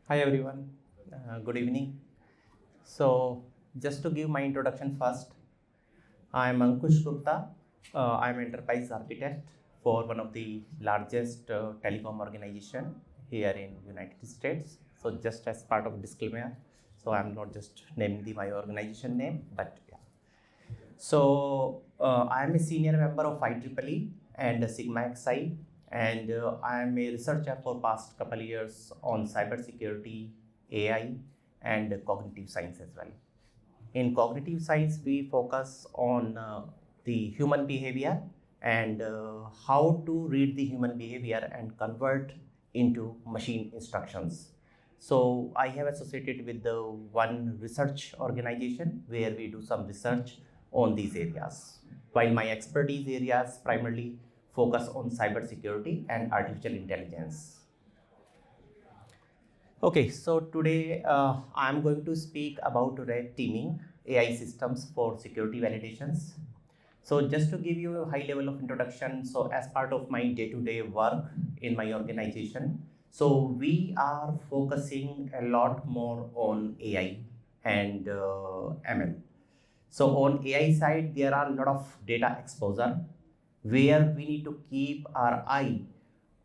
Hi everyone, good evening. So, just to give my introduction first, I am Ankush Gupta. I am enterprise architect for one of the largest telecom organization here in United States. So, just as part of disclaimer, so I am not just naming my organization name, but yeah. So, I am a senior member of IEEE and Sigma XI, and I am a researcher for past couple years on cybersecurity, AI, and cognitive science as well. In cognitive science, we focus on the human behavior and how to read the human behavior and convert into machine instructions. So I have associated with the one research organization where we do some research on these areas. While my expertise areas primarily focus on cybersecurity and artificial intelligence. Okay, so today I'm going to speak about red teaming AI systems for security validations. So just to give you a high level of introduction, so as part of my day-to-day work in my organization, so we are focusing a lot more on AI and ML. So on AI side, there are a lot of data exposure where we need to keep our eye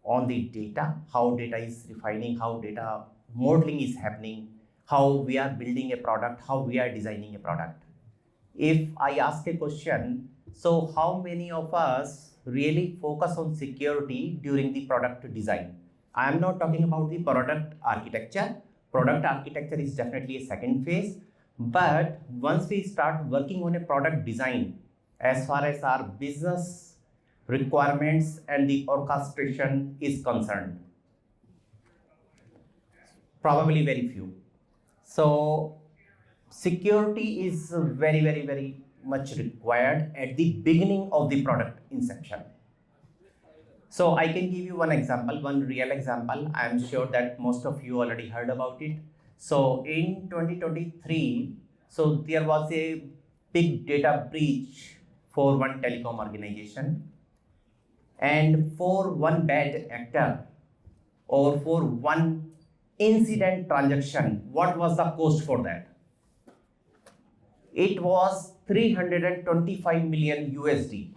on the data, how data is refining, how data modeling is happening, how we are building a product, how we are designing a product. If I ask a question, so how many of us really focus on security during the product design? I am not talking about the product architecture. Product architecture is definitely a second phase. But once we start working on a product design, as far as our business requirements and the orchestration is concerned, probably very few. So security is very much required at the beginning of the product inception. So I can give you one example, one real example. I am sure that most of you already heard about it. So in 2023, so there was a big data breach for one telecom organization, and for one bad actor or for one incident transaction, what was the cost for that? It was 325 million USD.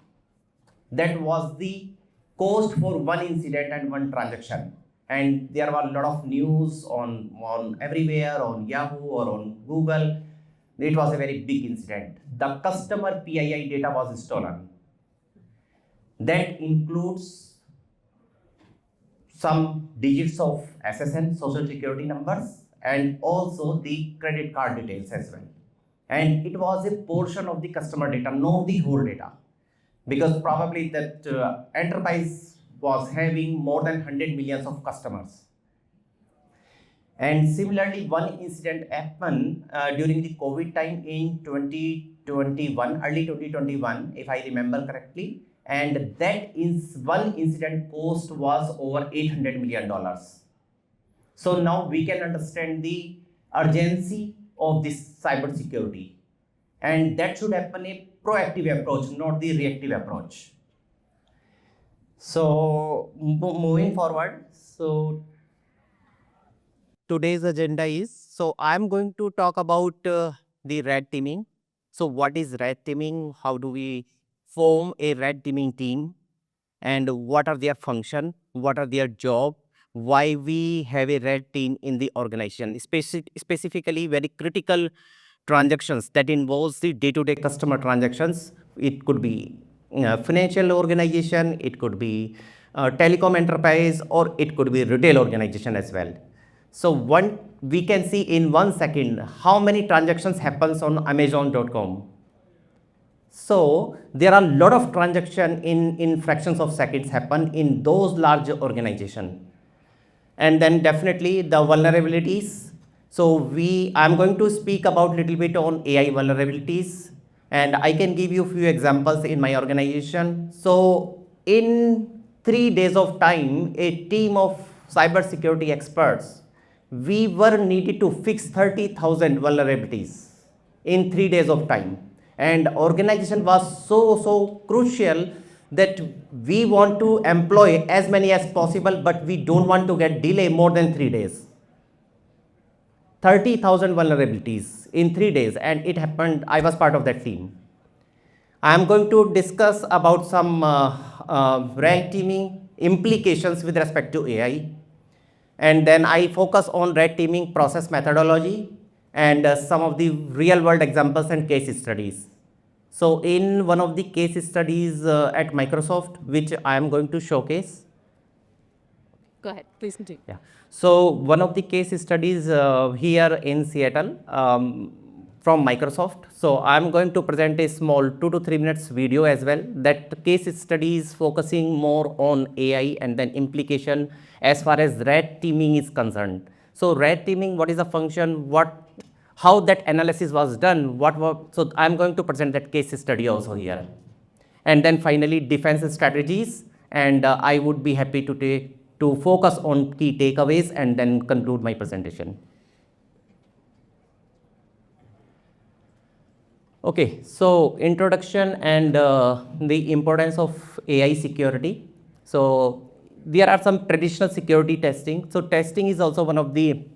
That was the cost for one incident and one transaction. And there were a lot of news on everywhere, on Yahoo or on Google. It was a very big incident. The customer PII data was stolen. That includes some digits of SSN, social security numbers, and also the credit card details as well. And it was a portion of the customer data, not the whole data, because probably that enterprise was having more than 100 millions of customers. And similarly, one incident happened during the COVID time in 2021, early 2021, if I remember correctly. And that is one incident cost was over $800 million. So now we can understand the urgency of this cybersecurity, and that should happen a proactive approach, not the reactive approach. So moving forward, so today's agenda is, so I'm going to talk about the red teaming. So what is red teaming? How do we form a red teaming team? And what are their function? What are their job? Why we have a red team in the organization? Specifically, very critical transactions that involves the day-to-day customer transactions. It could be financial organization, it could be telecom enterprise, or it could be retail organization as well. So one, we can see in 1 second how many transactions happens on Amazon.com. So there are a lot of transaction in fractions of seconds happen in those large organization. And then definitely the vulnerabilities. So I'm going to speak about little bit on AI vulnerabilities, and I can give you a few examples in my organization. So in 3 days of time, a team of cybersecurity experts, we were needed to fix 30,000 vulnerabilities in 3 days of time. And organization was so crucial that we want to employ as many as possible, but we don't want to get delay more than 3 days. 30,000 vulnerabilities in 3 days, and it happened. I was part of that team. I am going to discuss about some red teaming implications with respect to AI, and then I focus on red teaming process methodology and some of the real world examples and case studies. So in one of the case studies at Microsoft, which I am going to showcase. Go ahead, please continue. Yeah. So one of the case studies here in Seattle from Microsoft. So I'm going to present a small 2 to 3 minutes video as well. That case study is focusing more on AI and then implication as far as red teaming is concerned. So red teaming, what is the function? How that analysis was done? So I'm going to present that case study also here. And then finally defense strategies, and I would be happy to focus on key takeaways and then conclude my presentation. Okay, so introduction and the importance of AI security. So there are some traditional security testing. So testing is also one of the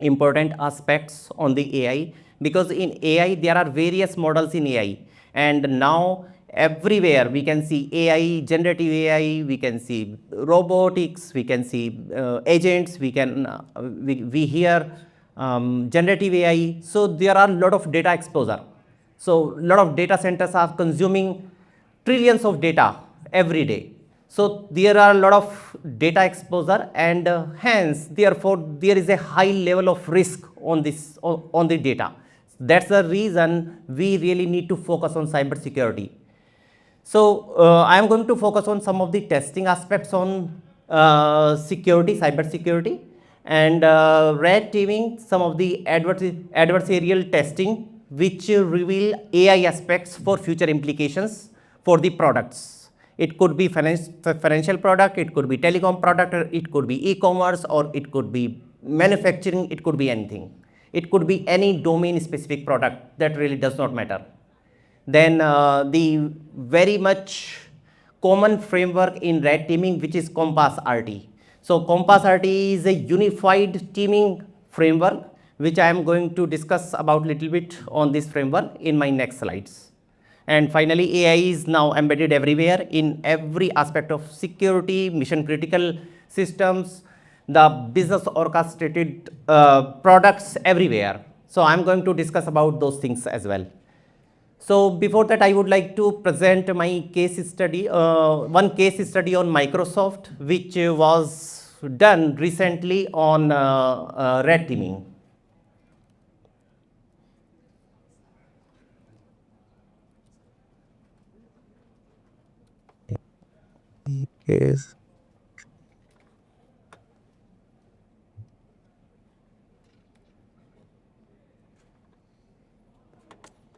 important aspects on the AI, because in AI there are various models in AI, and now everywhere we can see AI, generative AI, we can see robotics, we can see agents, we hear generative AI. So there are a lot of data exposure. So a lot of data centers are consuming trillions of data every day. So there are a lot of data exposure, and hence therefore there is a high level of risk on this on the data. That's the reason we really need to focus on cyber security. So I am going to focus on some of the testing aspects on security, cyber security, and red teaming, some of the adversarial testing, which reveal AI aspects for future implications for the products. It could be financial product, it could be telecom product, or it could be e-commerce, or it could be manufacturing, it could be anything. It could be any domain specific product, that really does not matter. Then the very much common framework in red teaming, which is Compass RT. So Compass RT is a unified teaming framework, which I am going to discuss about little bit on this framework in my next slides. And finally, AI is now embedded everywhere in every aspect of security, mission critical systems, the business orchestrated products everywhere. So I'm going to discuss about those things as well. So before that, I would like to present my case study, one case study on Microsoft, which was done recently on red teaming. Yes.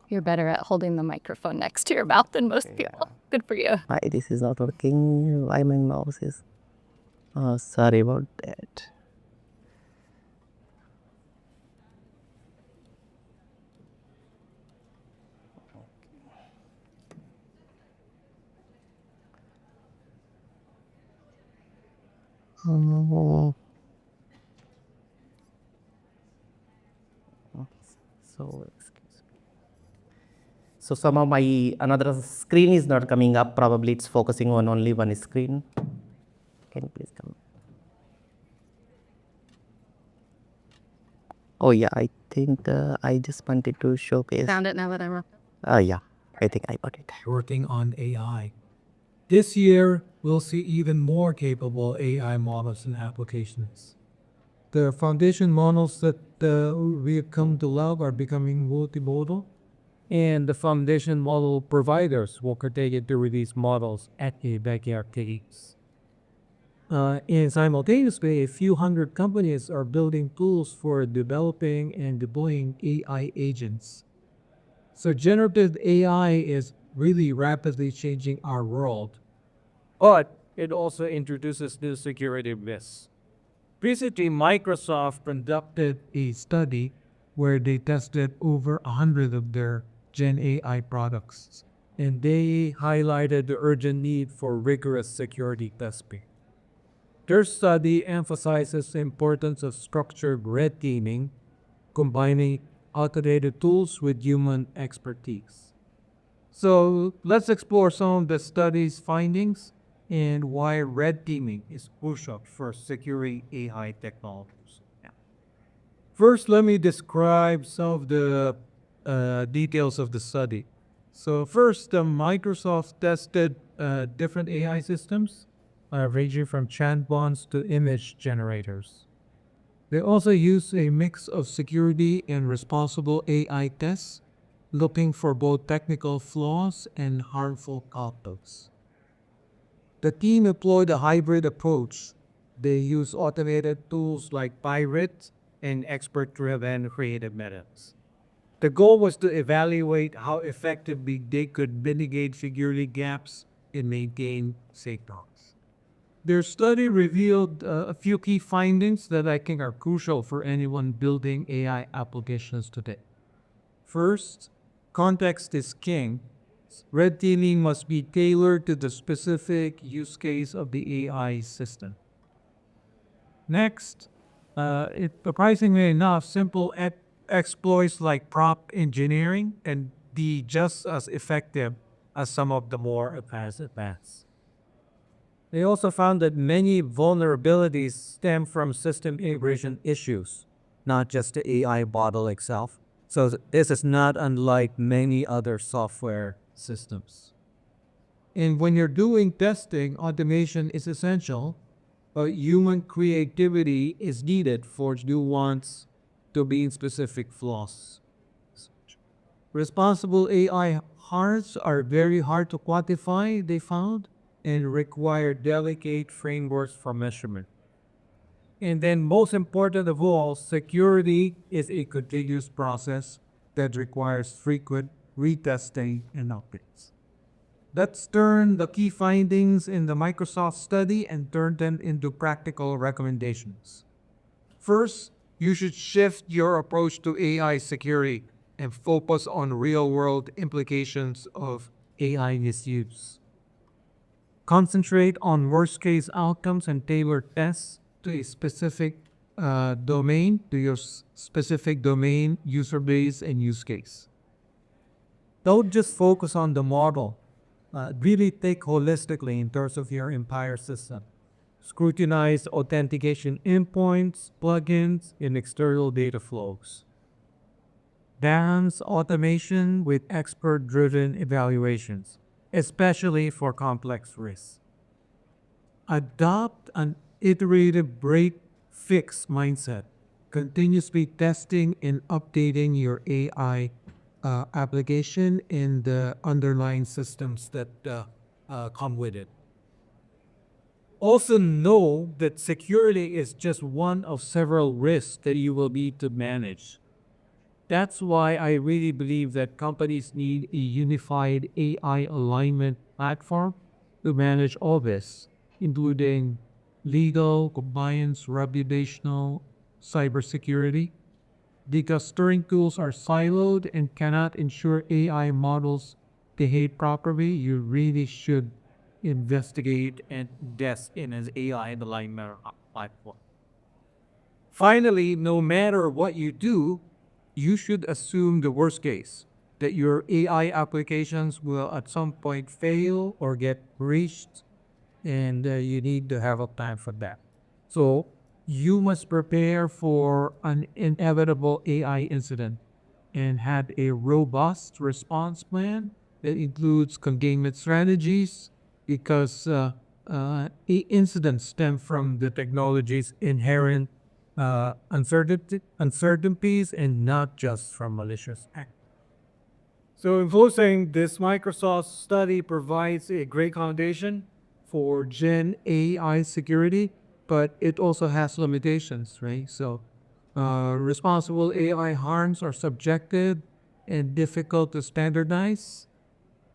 You're better at holding the microphone next to your mouth than most people. Good for you. Why this is not working? Why my mouse is? Oh, sorry about that. Oh. So excuse me. So somehow my another screen is not coming up. Probably it's focusing on only one screen. Can you please come? Oh yeah, I think I just wanted to showcase. Found it now that I'm up. Yeah, I think I got it. Working on AI. This year, we'll see even more capable AI models and applications. The foundation models that we come to love are becoming multimodal, and the foundation model providers will continue to release models at a backyard pace. And simultaneously, a few hundred companies are building tools for developing and deploying AI agents. So generative AI is really rapidly changing our world, but it also introduces new security risks. Recently, Microsoft conducted a study where they tested over 100 of their Gen AI products, and they highlighted the urgent need for rigorous security testing. Their study emphasizes the importance of structured red teaming combining automated tools with human expertise. So let's explore some of the study's findings and why red teaming is crucial for securing AI technologies. First, let me describe some of the details of the study. So first, Microsoft tested different AI systems, ranging from chatbots to image generators. They also use a mix of security and responsible AI tests, looking for both technical flaws and harmful outputs. The team employed a hybrid approach. They use automated tools like Pirate and expert-driven creative methods. The goal was to evaluate how effectively they could mitigate security gaps and maintain safeguards. Their study revealed a few key findings that I think are crucial for anyone building AI applications today. First, context is king. Red teaming must be tailored to the specific use case of the AI system. Next, surprisingly enough, simple exploits like prompt engineering can be just as effective as some of the more advanced. They also found that many vulnerabilities stem from system integration issues, not just the AI model itself. So this is not unlike many other software systems. And when you're doing testing, automation is essential, but human creativity is needed for nuance to being specific flaws. Responsible AI harms are very hard to quantify, they found, and require delicate frameworks for measurement. And then, most important of all, security is a continuous process that requires frequent retesting and updates. Let's turn the key findings in the Microsoft study and turn them into practical recommendations. First, you should shift your approach to AI security and focus on real-world implications of AI misuse. Concentrate on worst-case outcomes and tailor tests to a specific domain, to your specific domain, user base, and use case. Don't just focus on the model. Really think holistically in terms of your entire system. Scrutinize authentication endpoints, plugins, and external data flows. Balance automation with expert-driven evaluations, especially for complex risks. Adopt an iterative break-fix mindset, continuously testing and updating your AI application and the underlying systems that come with it. Also know that security is just one of several risks that you will need to manage. That's why I really believe that companies need a unified AI alignment platform to manage all this, including legal, compliance, reputational, cybersecurity. Because steering tools are siloed and cannot ensure AI models behave properly, you really should investigate and invest in an AI alignment platform. Finally, no matter what you do, you should assume the worst case, that your AI applications will at some point fail or get breached, and you need to have a plan for that. So you must prepare for an inevitable AI incident and have a robust response plan that includes containment strategies because incidents stem from the technology's inherent uncertainties and not just from malicious acts. So in closing, this Microsoft study provides a great foundation for Gen AI security, but it also has limitations, right? So responsible AI harms are subjective and difficult to standardize.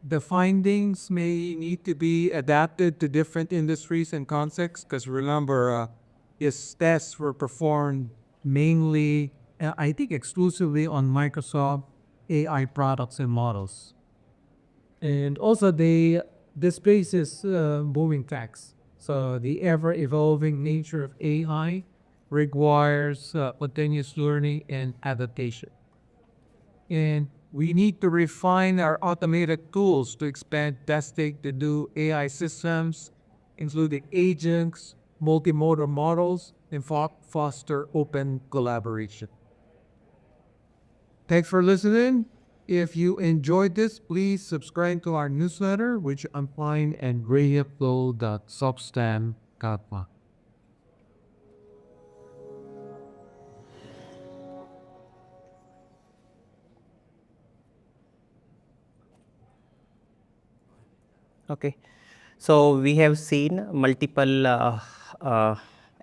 The findings may need to be adapted to different industries and contexts because remember, its tests were performed mainly, I think exclusively on Microsoft AI products and models. And also this space is moving fast. So the ever-evolving nature of AI requires continuous learning and adaptation. And we need to refine our automated tools to expand testing to do AI systems, including agents, multimodal models, and foster open collaboration. Thanks for listening. If you enjoyed this, please subscribe to our newsletter, which I'm find at radioflow.substan.com. Okay. So we have seen multiple uh,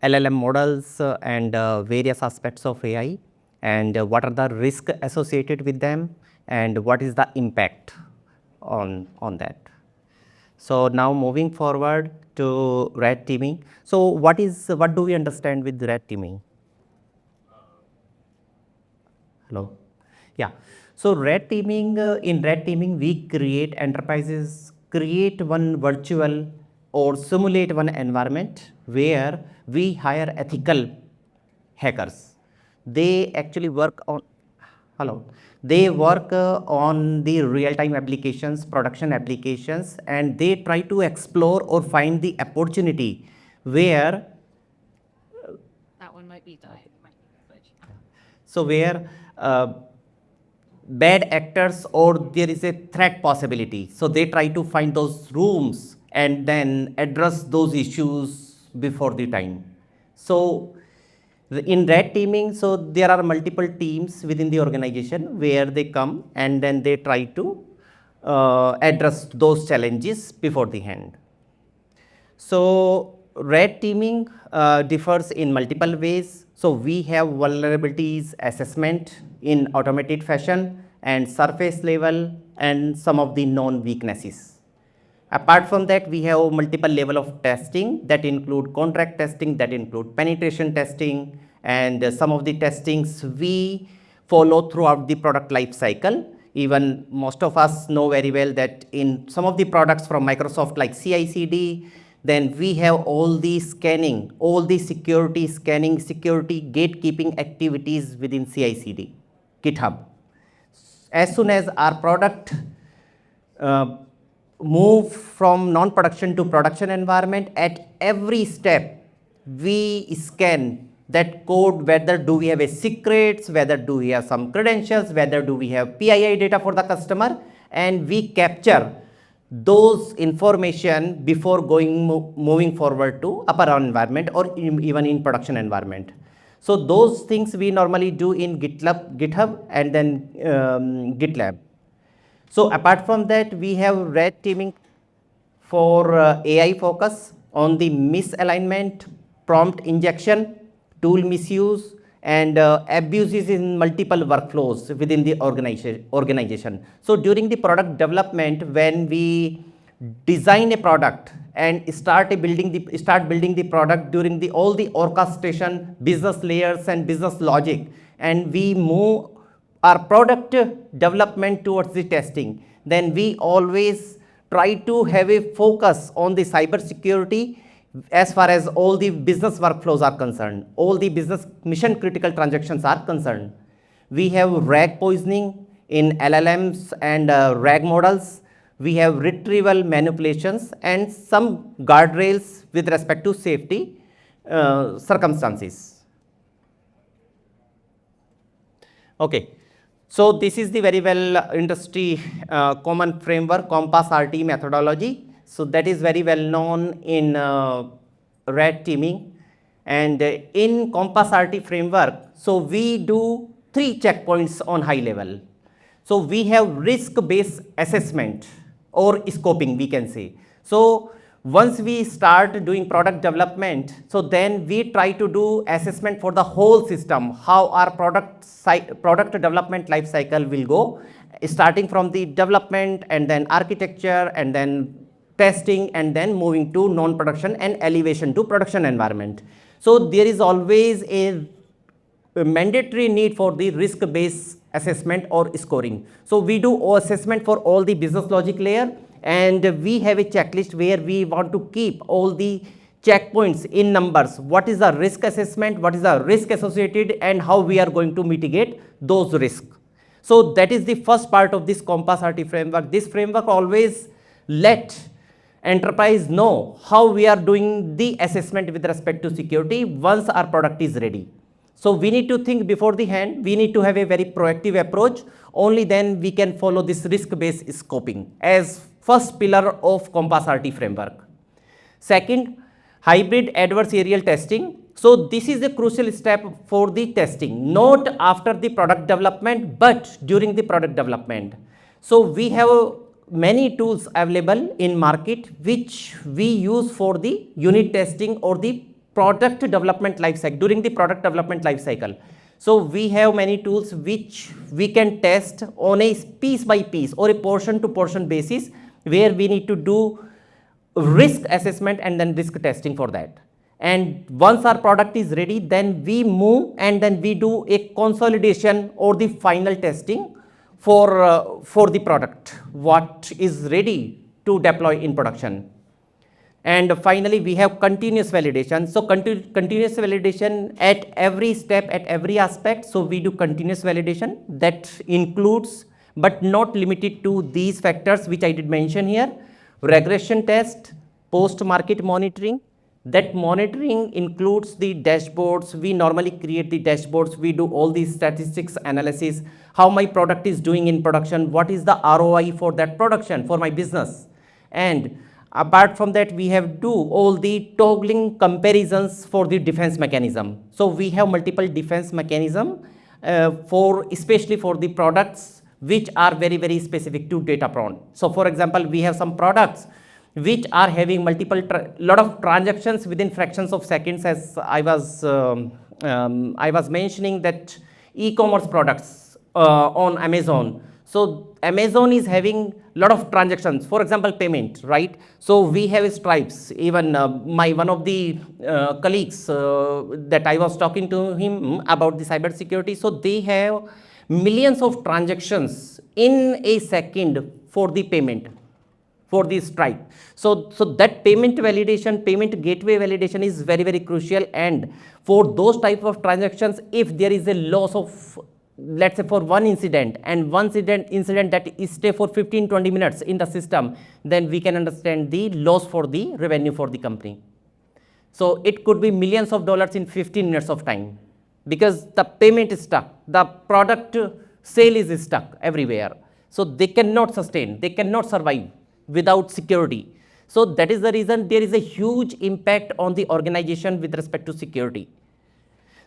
LLM models and various aspects of AI, and what are the risks associated with them, and what is the impact on that. So now moving forward to red teaming. So what do we understand with red teaming? Hello. Yeah. So in red teaming, we create enterprises, create one virtual or simulate one environment where we hire ethical hackers. They actually work on, hello, they work on the real-time applications, production applications, and they try to explore or find the opportunity where, That one might be died. so where bad actors or there is a threat possibility. So they try to find those rooms and then address those issues before the time. So in red teaming, so there are multiple teams within the organization where they come and then they try to address those challenges before the hand. So red teaming differs in multiple ways. So we have vulnerabilities assessment in automated fashion and surface level and some of the known weaknesses. Apart from that, we have multiple level of testing that include contract testing, that include penetration testing, and some of the testings we follow throughout the product life cycle. Even most of us know very well that in some of the products from Microsoft like CI/CD, then we have all the scanning, all the security scanning, security gatekeeping activities within CI/CD, GitHub. As soon as our product move from non-production to production environment, at every step we scan that code, whether do we have a secrets, whether do we have some credentials, whether do we have PII data for the customer, and we capture those information before moving forward to upper environment or even in production environment. So those things we normally do in GitHub and then GitLab. So apart from that, we have red teaming for AI focus on the misalignment, prompt injection, tool misuse, and abuses in multiple workflows within the organization. So during the product development, when we design a product and start building the product during all the orchestration, business layers and business logic, and we move our product development towards the testing, then we always try to have a focus on the cyber security as far as all the business workflows are concerned, all the business mission critical transactions are concerned. We have RAG poisoning in LLMs and RAG models. We have retrieval manipulations and some guardrails with respect to safety circumstances. Okay. So this is the very well industry common framework, Compass RT methodology. So that is very well known in red teaming, and in Compass RT framework, so we do 3 checkpoints on high level. So we have risk-based assessment or scoping, we can say. So once we start doing product development, so then we try to do assessment for the whole system, how our product development life cycle will go, starting from the development and then architecture and then testing and then moving to non-production and elevation to production environment. So there is always a mandatory need for the risk-based assessment or scoring. So we do assessment for all the business logic layer, and we have a checklist where we want to keep all the checkpoints in numbers. What is the risk assessment, what is the risk associated, and how we are going to mitigate those risks. So that is the first part of this Compass RT framework. This framework always let enterprise know how we are doing the assessment with respect to security once our product is ready. So we need to think before the hand, we need to have a very proactive approach, only then we can follow this risk-based scoping as first pillar of Compass RT framework. Second, hybrid adversarial testing. So this is a crucial step for the testing, not after the product development, but during the product development. So we have many tools available in market which we use for the unit testing or the product development life cycle, during the product development life cycle. So we have many tools which we can test on a piece by piece or a portion to portion basis, where we need to do risk assessment and then risk testing for that. And once our product is ready, then we move and then we do a consolidation or the final testing for the product, what is ready to deploy in production. And finally, we have continuous validation. So continuous validation at every step, at every aspect. So we do continuous validation that includes, but not limited to, these factors which I did mention here: regression test, post-market monitoring. That monitoring includes the dashboards. We normally create the dashboards. We do all these statistics analysis, how my product is doing in production, what is the ROI for that production, for my business. And apart from that, we have do all the toggling comparisons for the defense mechanism. So we have multiple defense mechanism especially for the products which are very, very specific to data prone. So for example, we have some products which are having multiple lot of transactions within fractions of seconds, as I was mentioning that e-commerce products on Amazon. So Amazon is having lot of transactions, for example, payment, right? So we have Stripes. Even one of the colleagues that I was talking to him about the cyber security. So they have millions of transactions in a second for the payment, for the Stripe. So that payment validation, payment gateway validation is very, very crucial. And for those type of transactions, if there is a loss of, let's say for one incident, and one incident that is stay for 15-20 minutes in the system, then we can understand the loss for the revenue for the company. So it could be millions of dollars in 15 minutes of time, because the payment is stuck, the product sale is stuck everywhere. So they cannot sustain, they cannot survive without security. So that is the reason there is a huge impact on the organization with respect to security.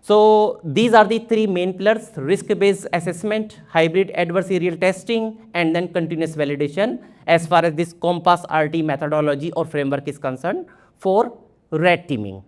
So these are the three main pillars: risk-based assessment, hybrid adversarial testing, and then continuous validation, as far as this Compass RT methodology or framework is concerned for red teaming.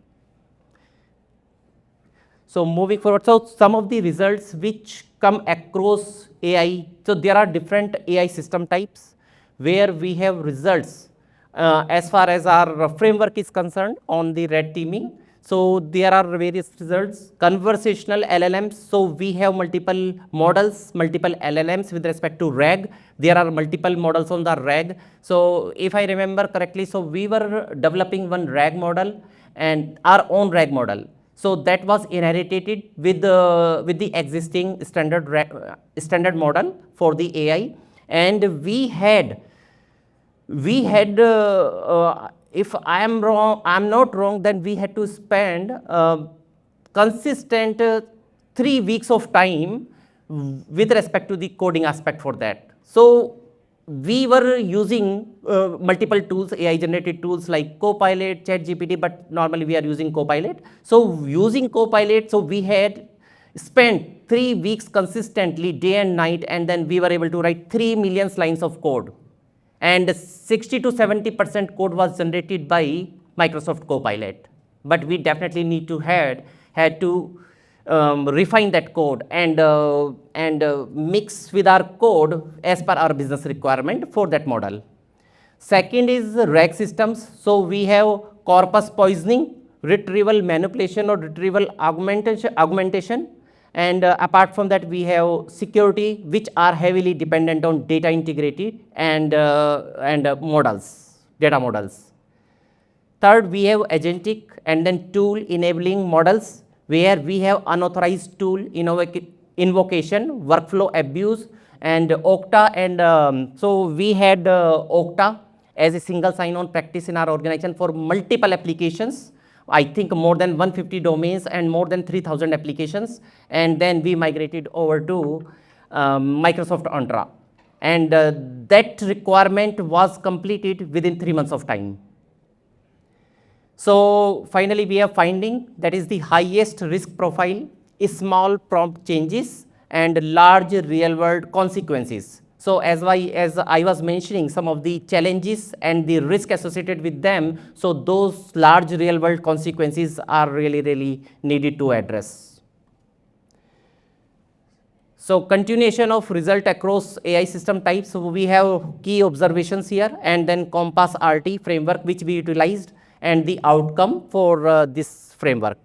So moving forward, so some of the results which come across AI. So there are different AI system types where we have results as far as our framework is concerned on the red teaming. So there are various results. Conversational LLMs. So we have multiple models, multiple LLMs with respect to RAG. There are multiple models on the RAG. So if I remember correctly, so we were developing one RAG model and our own RAG model. So that was inherited with the existing standard model for the AI, and we had if I am not wrong, then we had to spend consistent 3 weeks of time with respect to the coding aspect for that. So we were using multiple tools, AI generated tools like Copilot, ChatGPT, but normally we are using Copilot. So using Copilot, so we had spent 3 weeks consistently, day and night, and then we were able to write 3 million lines of code. And 60 to 70% code was generated by Microsoft Copilot. But we definitely need to had to refine that code and mix with our code as per our business requirement for that model. Second is RAG systems. So we have corpus poisoning, retrieval manipulation or retrieval augmentation. And apart from that, we have security, which are heavily dependent on data integrity and models, data models. Third, we have agentic and then tool enabling models, where we have unauthorized tool invocation, workflow abuse, and Okta. And so we had Okta as a single sign-on practice in our organization for multiple applications. I think more than 150 domains and more than 3,000 applications. And then we migrated over to Microsoft Entra. And that requirement was completed within 3 months of time. So finally, we are finding that is the highest risk profile, small prompt changes, and large real world consequences. So as I was mentioning some of the challenges and the risk associated with them, so those large real world consequences are really needed to address. So continuation of result across AI system types. So we have key observations here, and then Compass RT framework which we utilized, and the outcome for this framework.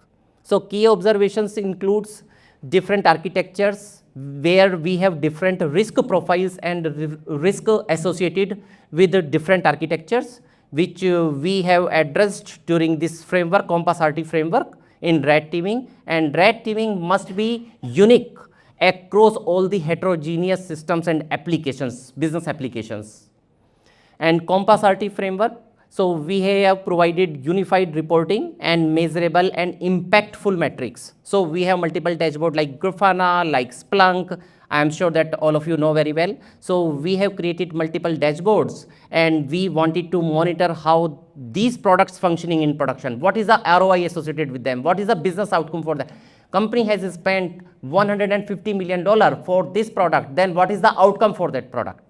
So key observations includes different architectures where we have different risk profiles and risk associated with the different architectures, which we have addressed during this framework, Compass RT framework in red teaming. And red teaming must be unique across all the heterogeneous systems and applications, business applications. And Compass RT framework, so we have provided unified reporting and measurable and impactful metrics. So we have multiple dashboards like Grafana, like Splunk. I am sure that all of you know very well. So we have created multiple dashboards, and we wanted to monitor how these products functioning in production. What is the ROI associated with them? What is the business outcome for that? Company has spent $150 million for this product. Then what is the outcome for that product?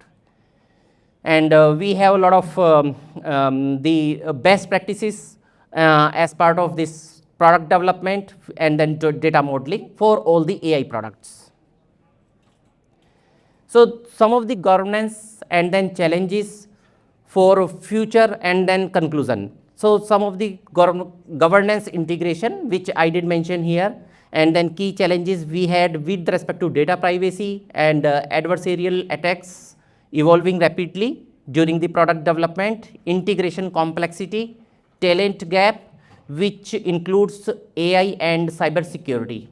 And we have a lot of the best practices as part of this product development and then data modeling for all the AI products. So some of the governance and then challenges for future and then conclusion. So some of the governance integration, which I did mention here, and then key challenges we had with respect to data privacy and adversarial attacks evolving rapidly during the product development, integration complexity, talent gap, which includes AI and cybersecurity.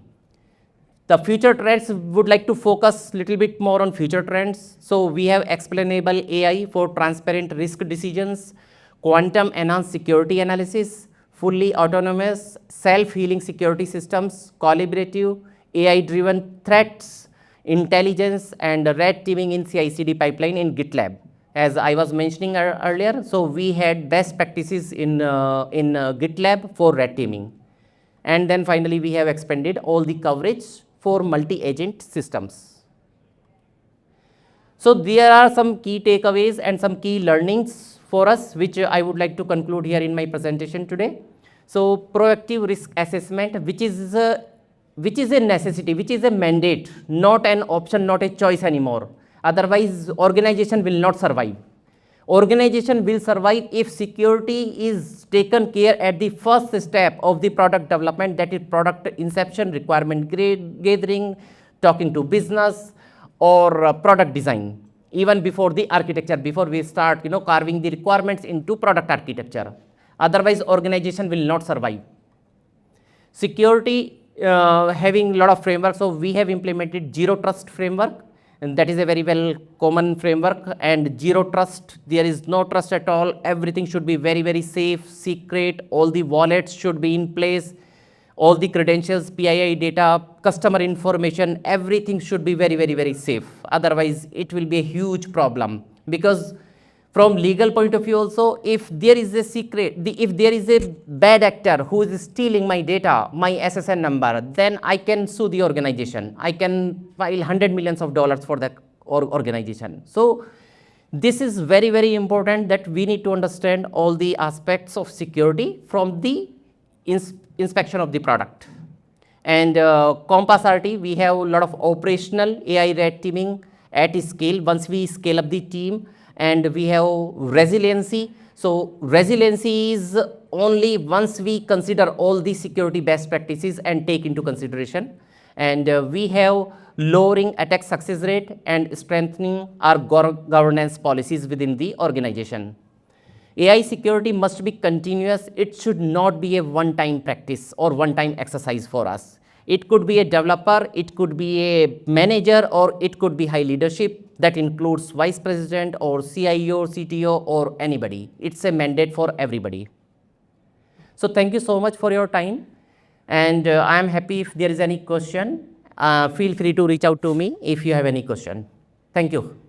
The future trends, would like to focus little bit more on future trends. So we have explainable AI for transparent risk decisions, quantum enhanced security analysis, fully autonomous self-healing security systems, collaborative AI-driven threats, intelligence, and red teaming in CI/CD pipeline in GitLab. As I was mentioning earlier, so we had best practices in GitLab for red teaming. And then finally, we have expanded all the coverage for multi-agent systems. So there are some key takeaways and some key learnings for us, which I would like to conclude here in my presentation today. So proactive risk assessment, which is a necessity, which is a mandate, not an option, not a choice anymore. Otherwise, organization will not survive. Organization will survive if security is taken care at the first step of the product development, that is product inception, requirement gathering, talking to business, or product design, even before the architecture, before we start carving the requirements into product architecture. Otherwise, organization will not survive. Security, having a lot of frameworks, so we have implemented zero trust framework, and that is a very well common framework. And zero trust, there is no trust at all. Everything should be very safe, secret. All the wallets should be in place. All the credentials, PII data, customer information, everything should be very safe. Otherwise, it will be a huge problem, because from legal point of view also, if there is a secret, if there is a bad actor who is stealing my data, my SSN number, then I can sue the organization. I can file $100 million for that organization. So this is very important, that we need to understand all the aspects of security from the inspection of the product. And Compass RT, we have a lot of operational AI red teaming at scale once we scale up the team. And we have resiliency. So resiliency is only once we consider all the security best practices and take into consideration. And we have lowering attack success rate and strengthening our governance policies within the organization. AI security must be continuous. It should not be a one-time practice or one-time exercise for us. It could be a developer, it could be a manager, or it could be high leadership. That includes vice president or CIO, CTO, or anybody. It's a mandate for everybody. So thank you so much for your time. And I am happy if there is any question. Feel free to reach out to me if you have any question. Thank you.